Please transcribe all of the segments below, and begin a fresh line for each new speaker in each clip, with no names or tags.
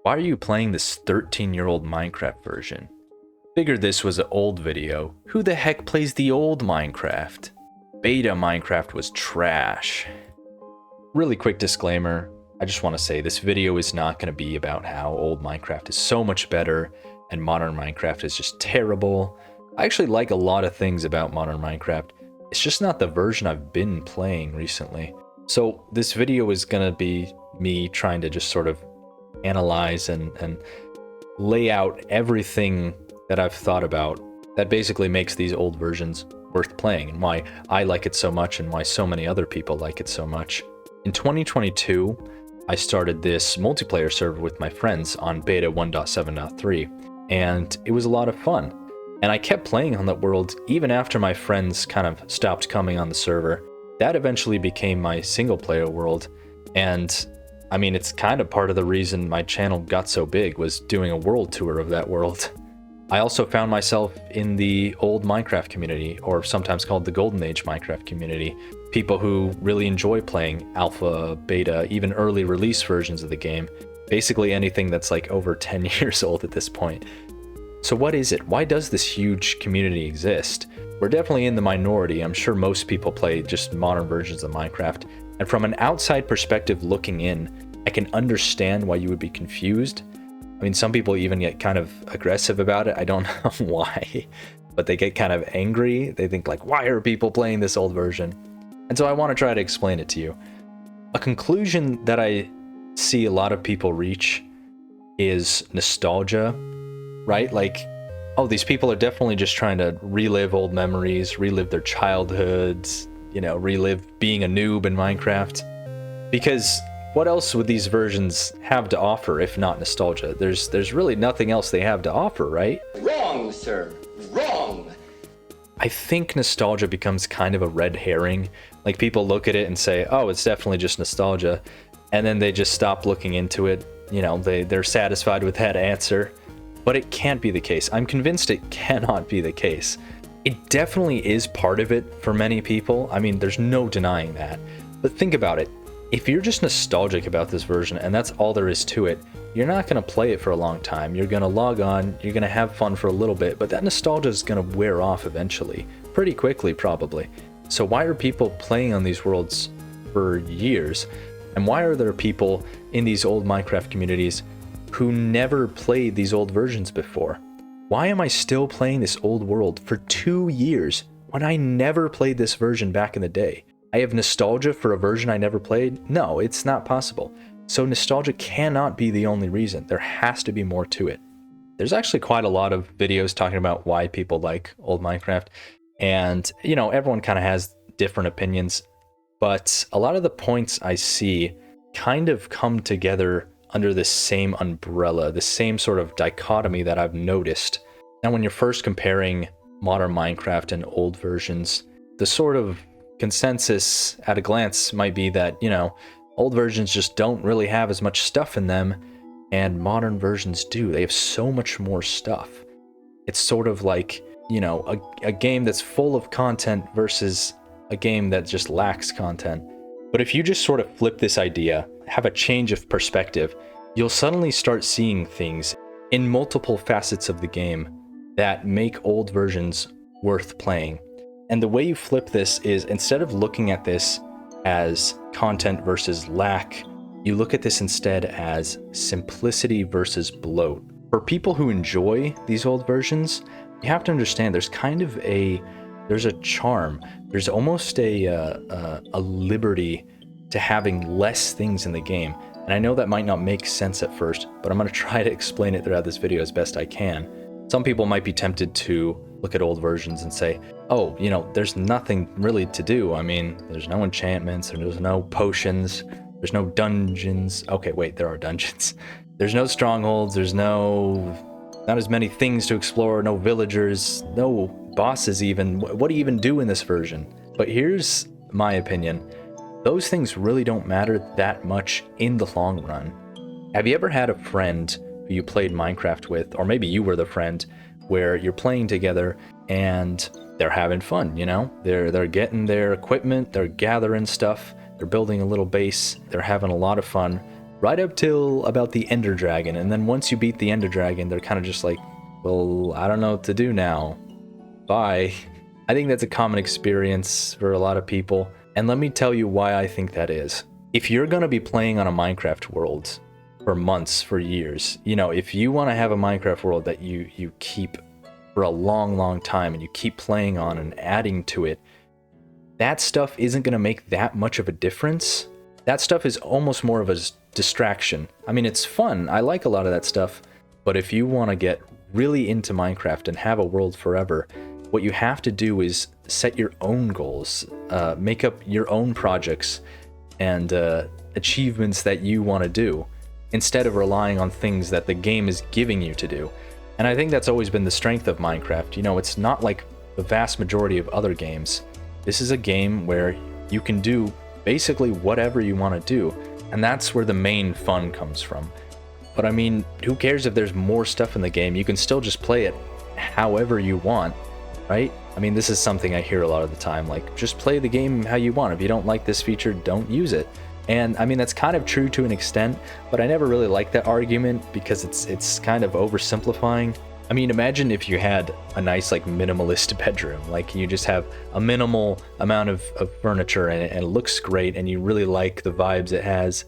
Why are you playing this 13-year-old Minecraft version? Figured this was an old video. Who the heck plays the old Minecraft? Beta Minecraft was trash. Really quick disclaimer, I just want to say this video is not going to be about how old Minecraft is so much better and modern Minecraft is just terrible. I actually like a lot of things about modern Minecraft. It's just not the version I've been playing recently. So this video is going to be me trying to just sort of analyze and lay out everything that I've thought about that basically makes these old versions worth playing and why I like it so much and why so many other people like it so much. In 2022, I started this multiplayer server with my friends on beta 1.7.3, and it was a lot of fun. And I kept playing on that world even after my friends kind of stopped coming on the server. That eventually became my single player world, and I mean, it's kind of part of the reason my channel got so big was doing a world tour of that world. I also found myself in the old Minecraft community, or sometimes called the Golden Age Minecraft community. People who really enjoy playing alpha, beta, even early release versions of the game. Basically anything that's like over 10 years old at this point. So what is it? Why does this huge community exist? We're definitely in the minority. I'm sure most people play just modern versions of Minecraft. And from an outside perspective looking in, I can understand why you would be confused. I mean, some people even get kind of aggressive about it. I don't know why, but they get kind of angry. They think like, why are people playing this old version? And so I want to try to explain it to you. A conclusion that I see a lot of people reach is nostalgia, right? Like, oh, these people are definitely just trying to relive old memories, relive their childhoods, you know, relive being a noob in Minecraft. Because what else would these versions have to offer if not nostalgia? There's really nothing else they have to offer, right?
Wrong, sir. Wrong.
I think nostalgia becomes kind of a red herring. Like, people look at it and say, oh, it's definitely just nostalgia. And then they just stop looking into it. You know, they're satisfied with that answer. But it can't be the case. I'm convinced it cannot be the case. It definitely is part of it for many people. I mean, there's no denying that. But think about it. If you're just nostalgic about this version and that's all there is to it, you're not going to play it for a long time. You're going to log on, you're going to have fun for a little bit, but that nostalgia is going to wear off eventually. Pretty quickly, probably. So why are people playing on these worlds for years? And why are there people in these old Minecraft communities who never played these old versions before? Why am I still playing this old world for 2 years when I never played this version back in the day? I have nostalgia for a version I never played? No, it's not possible. So nostalgia cannot be the only reason. There has to be more to it. There's actually quite a lot of videos talking about why people like old Minecraft. And, you know, everyone kind of has different opinions. But a lot of the points I see kind of come together under this same umbrella, the same sort of dichotomy that I've noticed. Now, when you're first comparing modern Minecraft and old versions, the sort of consensus at a glance might be that, you know, old versions just don't really have as much stuff in them, and modern versions do. They have so much more stuff. It's sort of like, you know, a game that's full of content versus a game that just lacks content. But if you just sort of flip this idea, have a change of perspective, you'll suddenly start seeing things in multiple facets of the game that make old versions worth playing. And the way you flip this is, instead of looking at this as content versus lack, you look at this instead as simplicity versus bloat. For people who enjoy these old versions, you have to understand there's kind of there's a charm. There's almost a liberty to having less things in the game. And I know that might not make sense at first, but I'm going to try to explain it throughout this video as best I can. Some people might be tempted to look at old versions and say, oh, you know, there's nothing really to do. I mean, there's no enchantments, there's no potions, there's no dungeons. Okay, wait, there are dungeons. There's no strongholds, there's not as many things to explore, no villagers, no bosses even. What do you even do in this version? But here's my opinion. Those things really don't matter that much in the long run. Have you ever had a friend who you played Minecraft with, or maybe you were the friend, where you're playing together and they're having fun, you know? They're getting their equipment, they're gathering stuff, they're building a little base, they're having a lot of fun, right up till about the Ender Dragon. And then once you beat the Ender Dragon, they're kind of just like, well, I don't know what to do now. Bye. I think that's a common experience for a lot of people. And let me tell you why I think that is. If you're going to be playing on a Minecraft world for months, for years, you know, if you want to have a Minecraft world that you keep for a long time and you keep playing on and adding to it, that stuff isn't going to make that much of a difference. That stuff is almost more of a distraction. I mean, it's fun. I like a lot of that stuff. But if you want to get really into Minecraft and have a world forever, what you have to do is set your own goals, make up your own projects and achievements that you want to do, instead of relying on things that the game is giving you to do. And I think that's always been the strength of Minecraft. You know, it's not like the vast majority of other games. This is a game where you can do basically whatever you want to do, and that's where the main fun comes from. But I mean, who cares if there's more stuff in the game? You can still just play it however you want, right? I mean, this is something I hear a lot of the time, like, just play the game how you want. If you don't like this feature, don't use it. And I mean, that's kind of true to an extent, but I never really like that argument because it's kind of oversimplifying. I mean, imagine if you had a nice, like, minimalist bedroom, like you just have a minimal amount of furniture and it looks great and you really like the vibes it has.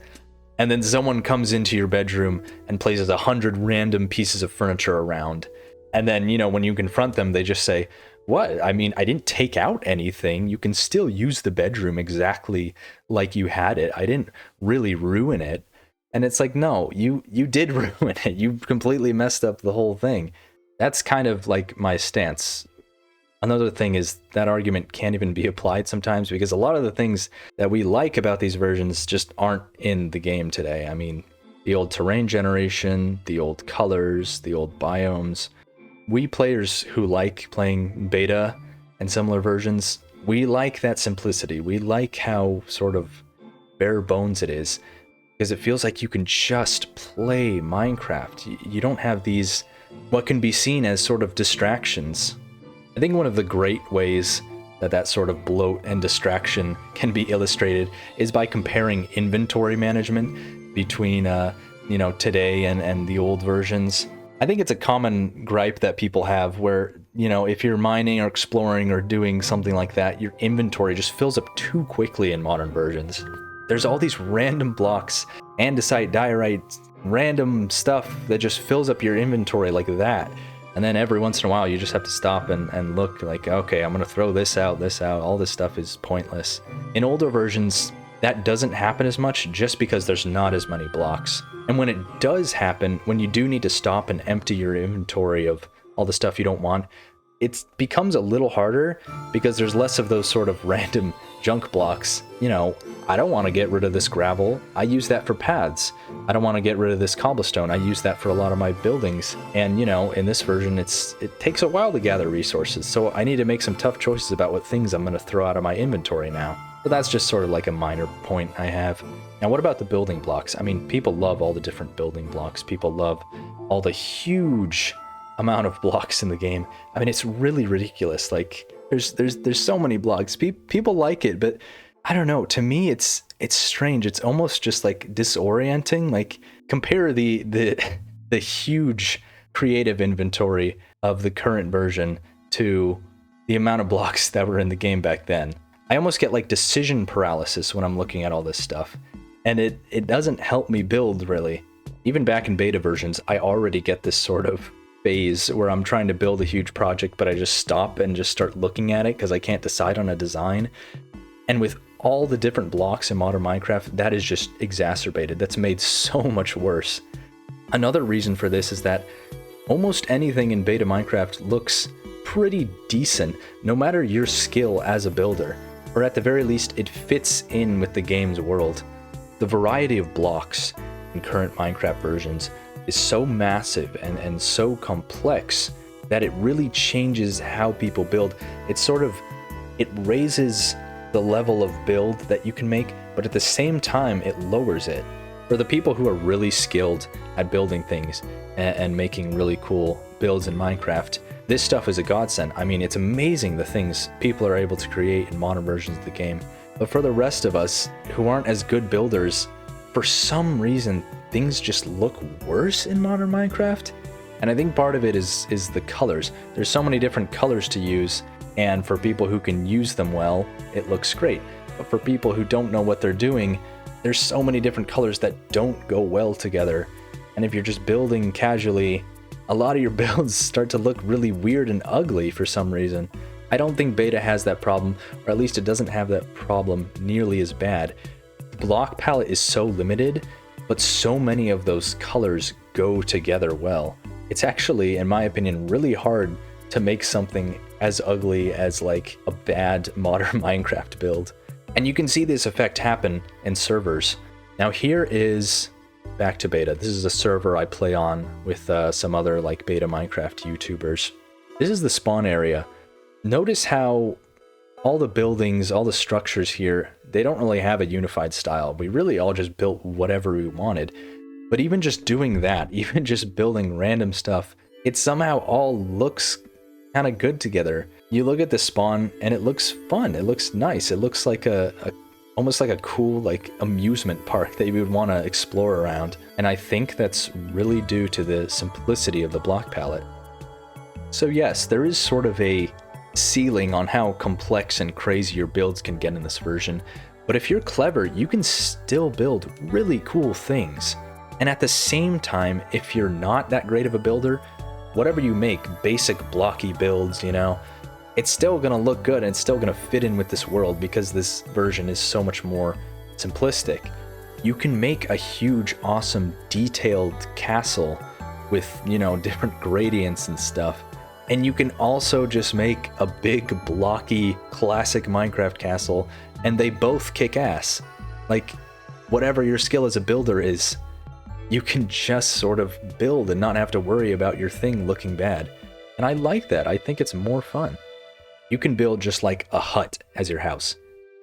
And then someone comes into your bedroom and places 100 random pieces of furniture around. And then, you know, when you confront them, they just say, what? I mean, I didn't take out anything. You can still use the bedroom exactly like you had it. I didn't really ruin it. And it's like, no, you did ruin it. You completely messed up the whole thing. That's kind of like my stance. Another thing is that argument can't even be applied sometimes because a lot of the things that we like about these versions just aren't in the game today. I mean, the old terrain generation, the old colors, the old biomes. We players who like playing beta and similar versions, we like that simplicity. We like how sort of bare bones it is because it feels like you can just play Minecraft. You don't have these, what can be seen as sort of distractions. I think one of the great ways that sort of bloat and distraction can be illustrated is by comparing inventory management between, you know, today and the old versions. I think it's a common gripe that people have where, you know, if you're mining or exploring or doing something like that, your inventory just fills up too quickly in modern versions. There's all these random blocks, andesite, diorite, random stuff that just fills up your inventory like that. And then every once in a while, you just have to stop and look like, okay, I'm going to throw this out. All this stuff is pointless. In older versions, that doesn't happen as much just because there's not as many blocks. And when it does happen, when you do need to stop and empty your inventory of all the stuff you don't want, it becomes a little harder because there's less of those sort of random junk blocks. You know, I don't want to get rid of this gravel. I use that for paths. I don't want to get rid of this cobblestone. I use that for a lot of my buildings. And, you know, in this version, it takes a while to gather resources. So I need to make some tough choices about what things I'm going to throw out of my inventory now. But that's just sort of like a minor point I have. Now, what about the building blocks? I mean, people love all the different building blocks. People love all the huge amount of blocks in the game. I mean, it's really ridiculous. Like, there's so many blocks. People like it, but I don't know. To me, it's strange. It's almost just like disorienting. Like, compare the huge creative inventory of the current version to the amount of blocks that were in the game back then. I almost get like decision paralysis when I'm looking at all this stuff, and it doesn't help me build really. Even back in beta versions, I already get this sort of phase where I'm trying to build a huge project, but I just stop and just start looking at it because I can't decide on a design. And with all the different blocks in modern Minecraft, that is just exacerbated. That's made so much worse. Another reason for this is that almost anything in beta Minecraft looks pretty decent, no matter your skill as a builder. Or at the very least, it fits in with the game's world. The variety of blocks in current Minecraft versions is so massive and so complex that it really changes how people build. It raises the level of build that you can make, but at the same time, it lowers it. For the people who are really skilled at building things and making really cool builds in Minecraft, this stuff is a godsend. I mean, it's amazing the things people are able to create in modern versions of the game. But for the rest of us who aren't as good builders, for some reason, things just look worse in modern Minecraft. And I think part of it is the colors. There's so many different colors to use, and for people who can use them well, it looks great. But for people who don't know what they're doing, there's so many different colors that don't go well together. And if you're just building casually, a lot of your builds start to look really weird and ugly for some reason. I don't think beta has that problem, or at least it doesn't have that problem nearly as bad. Block palette is so limited, but so many of those colors go together well. It's actually, in my opinion, really hard to make something as ugly as like a bad modern Minecraft build. And you can see this effect happen in servers. Now here is back to beta. This is a server I play on with some other like beta Minecraft YouTubers. This is the spawn area. Notice how all the buildings, all the structures here, they don't really have a unified style. We really all just built whatever we wanted. But even just doing that, even just building random stuff, it somehow all looks kind of good together. You look at the spawn and it looks fun. It looks nice. It looks like almost like a cool like amusement park that you would want to explore around. And I think that's really due to the simplicity of the block palette. So yes, there is sort of a ceiling on how complex and crazy your builds can get in this version. But if you're clever, you can still build really cool things. And at the same time, if you're not that great of a builder, whatever you make, basic blocky builds, you know, it's still gonna look good and it's still gonna fit in with this world because this version is so much more simplistic. You can make a huge, awesome, detailed castle with, you know, different gradients and stuff. And you can also just make a big, blocky, classic Minecraft castle, and they both kick ass. Like, whatever your skill as a builder is, you can just sort of build and not have to worry about your thing looking bad. And I like that. I think it's more fun. You can build just like a hut as your house,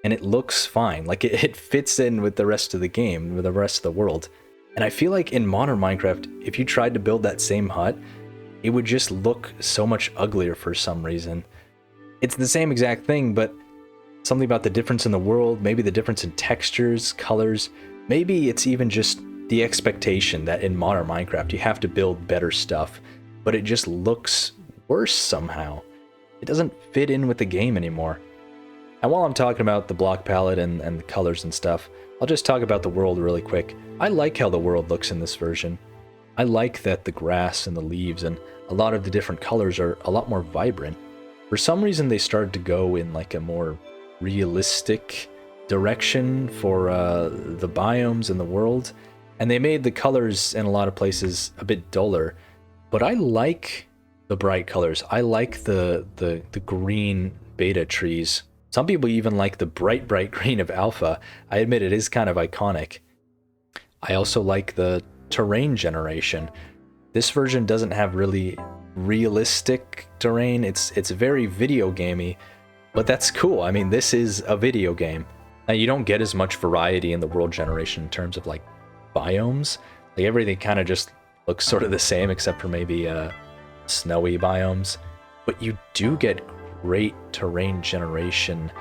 and it looks fine. Like, it fits in with the rest of the game, with the rest of the world. And I feel like in modern Minecraft, if you tried to build that same hut, it would just look so much uglier for some reason. It's the same exact thing, but something about the difference in the world, maybe the difference in textures, colors, maybe it's even just the expectation that in modern Minecraft you have to build better stuff, but it just looks worse somehow. It doesn't fit in with the game anymore. And while I'm talking about the block palette and the colors and stuff, I'll just talk about the world really quick. I like how the world looks in this version. I like that the grass and the leaves and a lot of the different colors are a lot more vibrant. For some reason, they started to go in like a more realistic direction for the biomes in the world, and they made the colors in a lot of places a bit duller. But I like the bright colors. I like the green beta trees. Some people even like the bright green of alpha. I admit it is kind of iconic. I also like the terrain generation. This version doesn't have really realistic terrain. It's very video gamey, but that's cool. I mean, this is a video game. Now, you don't get as much variety in the world generation in terms of like biomes. Like, everything kind of just looks sort of the same except for maybe snowy biomes. But you do get great terrain generation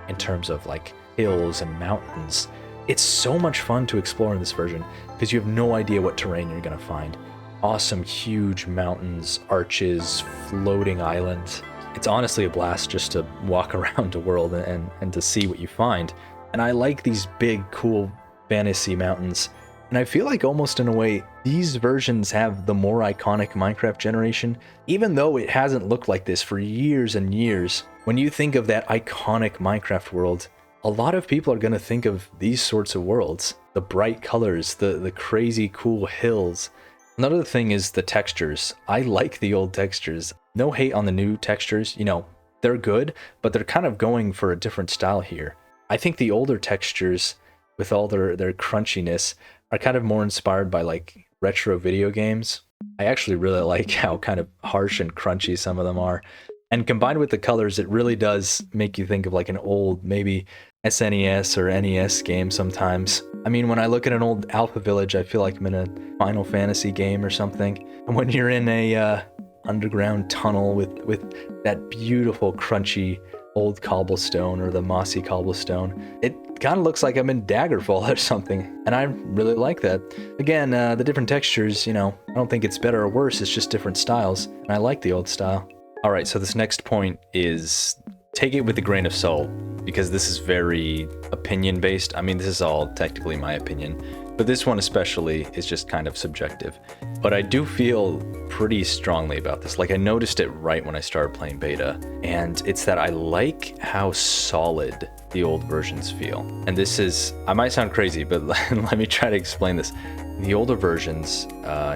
in terms of like hills and mountains. It's so much fun to explore in this version because you have no idea what terrain you're going to find. Awesome, huge mountains, arches, floating islands. It's honestly a blast just to walk around the world and to see what you find. And I like these big, cool fantasy mountains. And I feel like almost in a way, these versions have the more iconic Minecraft generation, even though it hasn't looked like this for years and years. When you think of that iconic Minecraft world, a lot of people are going to think of these sorts of worlds. The bright colors, the crazy cool hills. Another thing is the textures. I like the old textures. No hate on the new textures. You know, they're good, but they're kind of going for a different style here. I think the older textures, with all their crunchiness, are kind of more inspired by like retro video games. I actually really like how kind of harsh and crunchy some of them are. And combined with the colors, it really does make you think of like an old, maybe SNES or NES game sometimes. I mean, when I look at an old Alpha Village, I feel like I'm in a Final Fantasy game or something. And when you're in a underground tunnel with that beautiful, crunchy old cobblestone or the mossy cobblestone, it kind of looks like I'm in Daggerfall or something, and I really like that. Again, the different textures, you know, I don't think it's better or worse, it's just different styles, and I like the old style. Alright, so this next point is take it with a grain of salt, because this is very opinion-based. I mean, this is all technically my opinion, but this one especially is just kind of subjective. But I do feel pretty strongly about this. Like, I noticed it right when I started playing beta, and it's that I like how solid the old versions feel. And this is, I might sound crazy, but let me try to explain this. The older versions,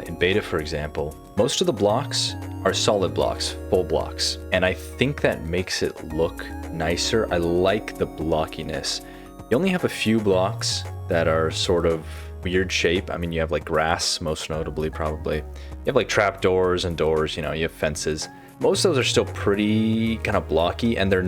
in beta for example, most of the blocks are solid blocks, full blocks. And I think that makes it look nicer. I like the blockiness. You only have a few blocks that are sort of weird shape. I mean, you have like grass, most notably, probably. You have like trapdoors and doors, you know, you have fences. Most of those are still pretty kind of blocky, and there's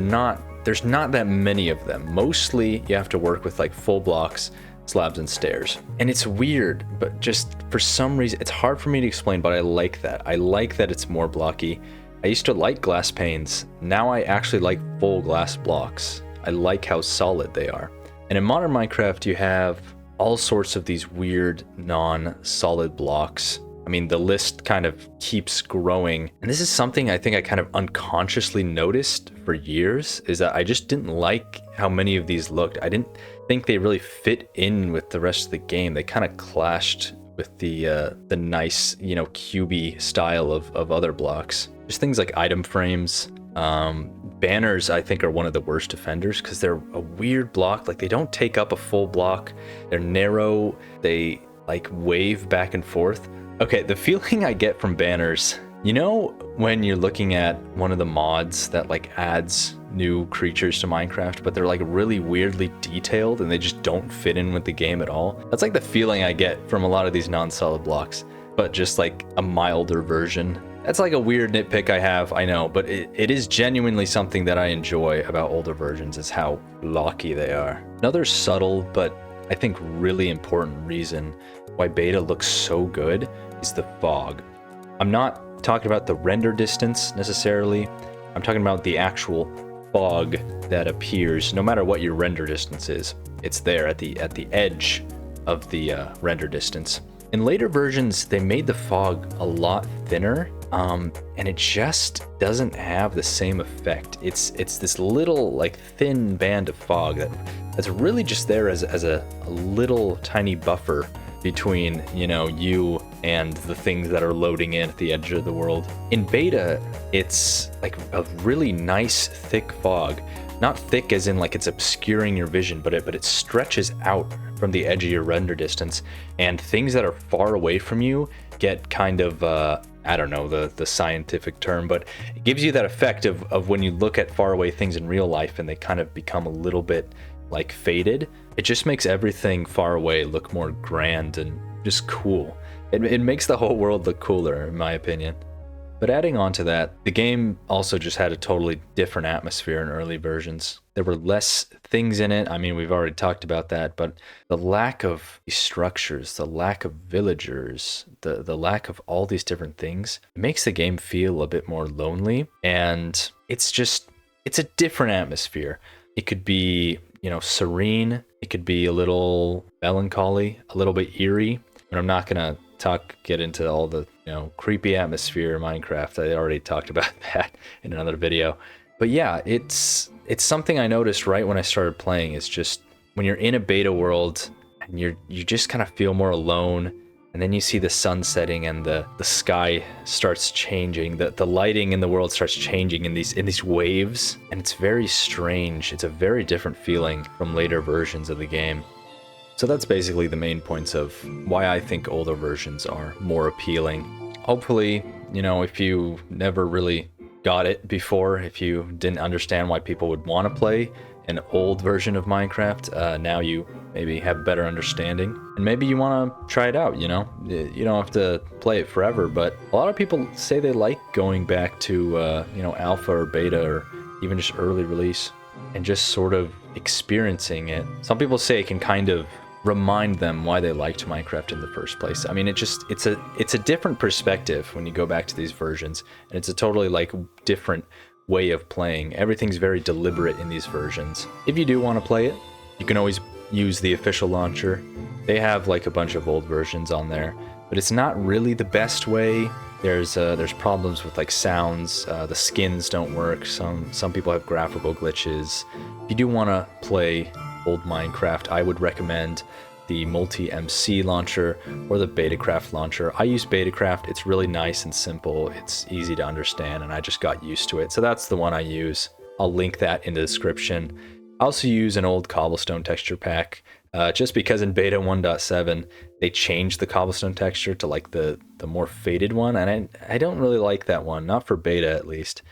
not that many of them. Mostly you have to work with like full blocks, slabs and stairs. And it's weird, but just for some reason, it's hard for me to explain, but I like that. I like that it's more blocky. I used to like glass panes. Now I actually like full glass blocks. I like how solid they are. And in modern Minecraft, you have all sorts of these weird non-solid blocks. I mean, the list kind of keeps growing. And this is something I think I kind of unconsciously noticed for years, is that I just didn't like how many of these looked. I didn't think they really fit in with the rest of the game. They kind of clashed with the nice, you know, cubey style of other blocks. There's things like item frames. Banners, I think, are one of the worst offenders because they're a weird block. Like, they don't take up a full block. They're narrow. They like wave back and forth. Okay, the feeling I get from banners, you know, when you're looking at one of the mods that like adds new creatures to Minecraft, but they're like really weirdly detailed and they just don't fit in with the game at all. That's like the feeling I get from a lot of these non-solid blocks, but just like a milder version. That's like a weird nitpick I have, I know, but it is genuinely something that I enjoy about older versions, is how blocky they are. Another subtle, but I think really important reason why beta looks so good is the fog. I'm not talking about the render distance necessarily. I'm talking about the actual fog that appears no matter what your render distance is. It's there at the edge of the render distance. In later versions, they made the fog a lot thinner, and it just doesn't have the same effect. It's this little like thin band of fog that's really just there as a little tiny buffer between, you know, you and the things that are loading in at the edge of the world. In beta, it's like a really nice thick fog. Not thick as in like it's obscuring your vision, but it stretches out from the edge of your render distance, and things that are far away from you get kind of, I don't know the scientific term, but it gives you that effect of when you look at far away things in real life and they kind of become a little bit like faded. It just makes everything far away look more grand and just cool. It makes the whole world look cooler, in my opinion. But adding on to that, the game also just had a totally different atmosphere in early versions. There were less things in it. I mean, we've already talked about that, but the lack of these structures, the lack of villagers, the lack of all these different things, it makes the game feel a bit more lonely. And it's a different atmosphere. It could be, you know, serene. It could be a little melancholy, a little bit eerie. But I'm not gonna get into all the, you know, creepy atmosphere of Minecraft. I already talked about that in another video. But yeah, it's something I noticed right when I started playing. It's just when you're in a beta world and you just kind of feel more alone, and then you see the sun setting and the sky starts changing, the lighting in the world starts changing in these waves, and it's very strange. It's a very different feeling from later versions of the game. So that's basically the main points of why I think older versions are more appealing. Hopefully, you know, if you never really got it before, if you didn't understand why people would want to play an old version of Minecraft, now you maybe have a better understanding. And maybe you want to try it out, you know? You don't have to play it forever, but a lot of people say they like going back to, you know, alpha or beta or even just early release and just sort of experiencing it. Some people say it can kind of remind them why they liked Minecraft in the first place. I mean, it's a different perspective when you go back to these versions, and it's a totally like different way of playing. Everything's very deliberate in these versions. If you do want to play it, You can always use the official launcher. They have like a bunch of old versions on there, but it's not really the best way. There's problems with like sounds. The skins don't work. Some people have graphical glitches. If you do want to play old Minecraft, I would recommend the Multi-MC launcher or the Betacraft launcher. I use Betacraft. It's really nice and simple. It's easy to understand, and I just got used to it. So that's the one I use. I'll link that in the description. I also use an old cobblestone texture pack, just because in beta 1.7 they changed the cobblestone texture to like the more faded one, and I don't really like that one, not for beta at least.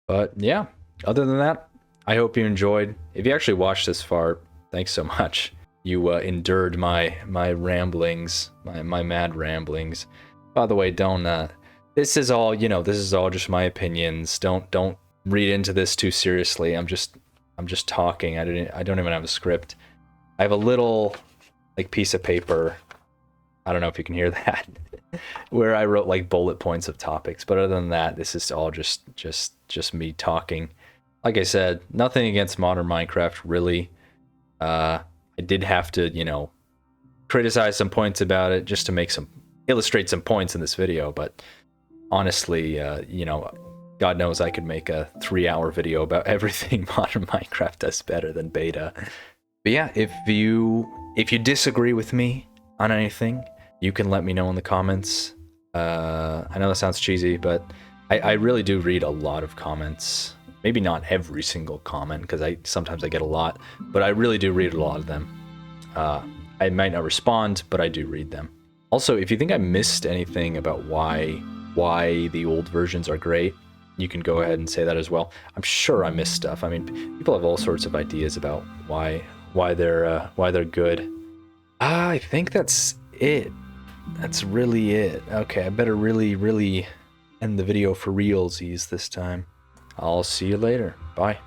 But yeah, other than that, I hope you enjoyed. If you actually watched this far, thanks so much. You endured my ramblings, my mad ramblings. By the way, don't this is all, you know, this is all just my opinions. Don't read into this too seriously. I'm just talking. I don't even have a script. I have a little like piece of paper. I don't know if you can hear that, where I wrote like bullet points of topics. But other than that, this is all just me talking. Like I said, nothing against modern Minecraft really. I did have to, you know, criticize some points about it just to illustrate some points in this video. But honestly, you know, God knows I could make a 3-hour video about everything modern Minecraft does better than beta. But yeah, if you disagree with me on anything, you can let me know in the comments. I know that sounds cheesy, but I really do read a lot of comments. Maybe not every single comment, because sometimes I get a lot, but I really do read a lot of them. I might not respond, but I do read them. Also, if you think I missed anything about why the old versions are great, you can go ahead and say that as well. I'm sure I missed stuff. I mean, people have all sorts of ideas about why they're good. I think that's it. That's really it. Okay, I better really end the video for realsies this time. I'll see you later. Bye.